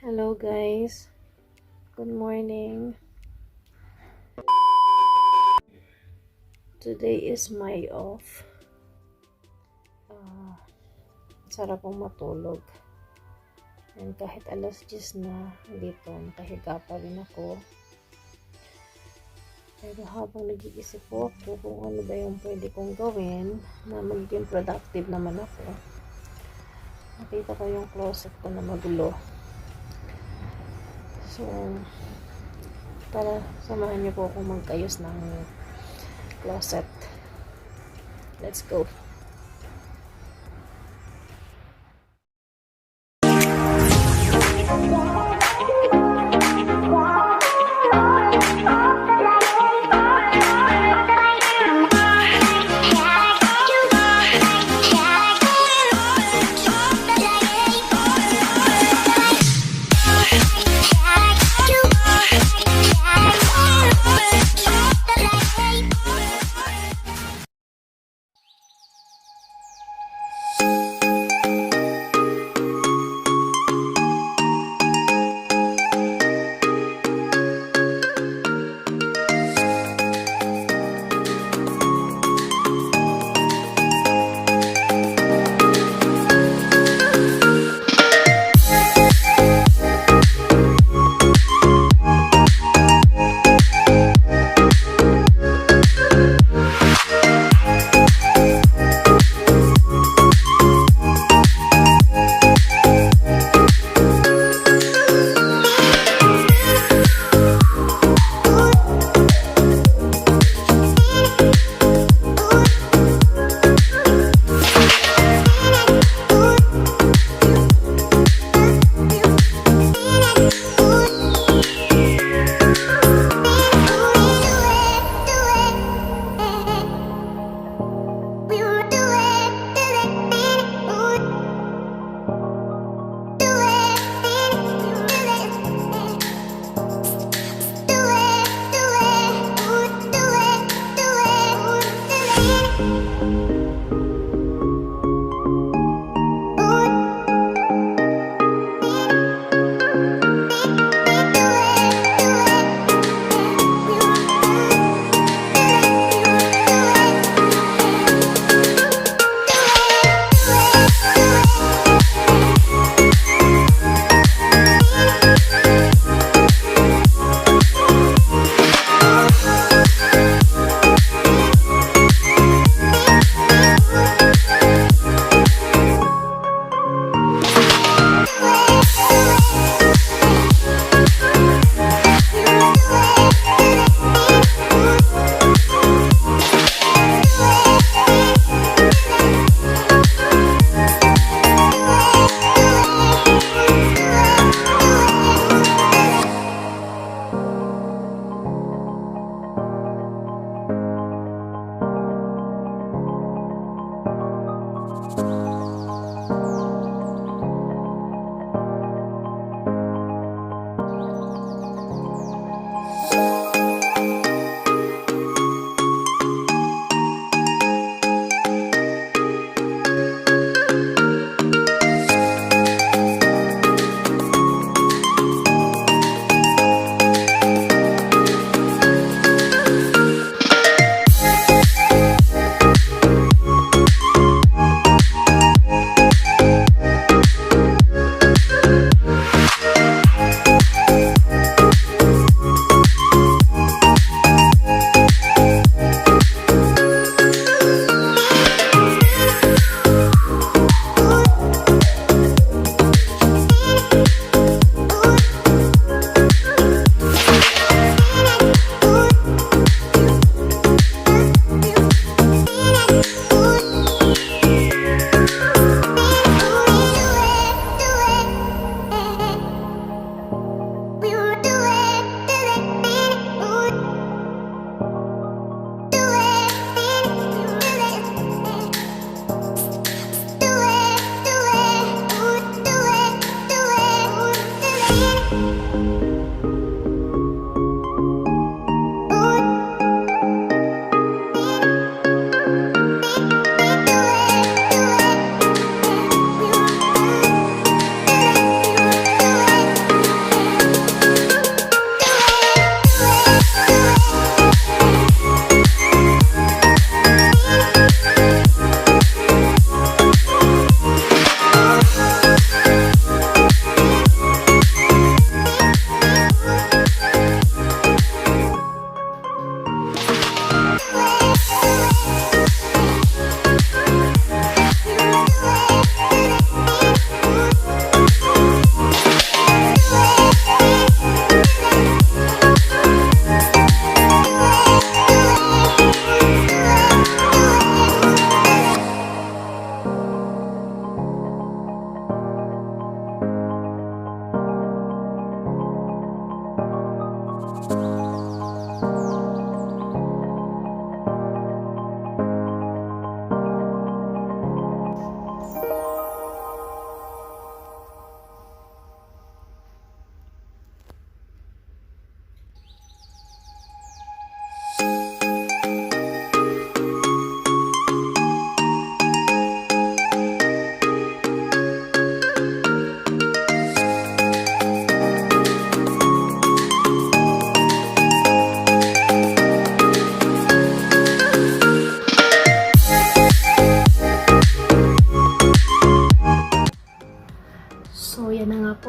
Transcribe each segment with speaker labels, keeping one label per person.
Speaker 1: Hello guys, good morning. Today is my off. Sarap pong matulog. And kahit alas 10 na, dito nakahiga pa rin ako. Pero habang nag-iisip po ako kung ano ba yung pwede kong gawin na magiging productive naman ako, nakita ko yung closet ko na magulo. So, tara, samahan niyo po akong magkayos ng closet. Let's go.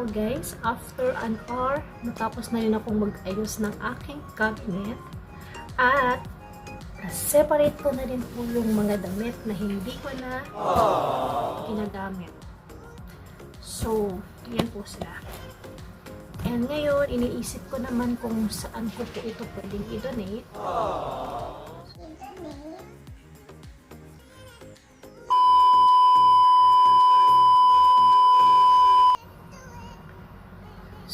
Speaker 1: po guys, after an hour, natapos na rin akong mag-ayos ng aking cabinet. At separate ko na rin po yung mga damit na hindi ko na ginagamit. So, yan po sila. And ngayon, iniisip ko naman kung saan ko po ito pwedeng i-donate.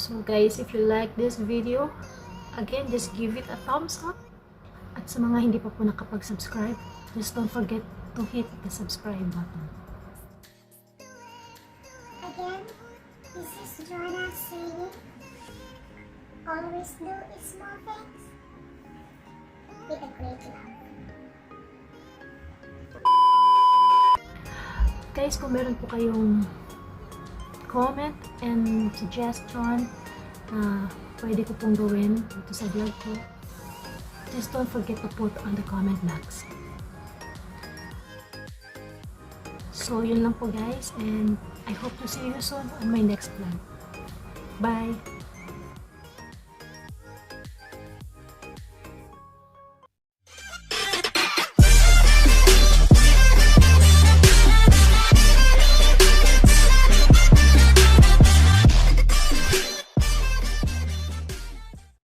Speaker 1: So guys, if you like this video, again, just give it a thumbs up. At sa mga hindi pa po nakapag-subscribe, just don't forget to hit the subscribe button.
Speaker 2: Again, this is Joanna saying, always do small things with a great love.
Speaker 1: Guys, kung meron po kayong comment and suggestion na pwede ko pong gawin dito sa vlog ko, just don't forget to put on the comment box. So, yun lang po guys, and I hope to see you soon on my next vlog. Bye!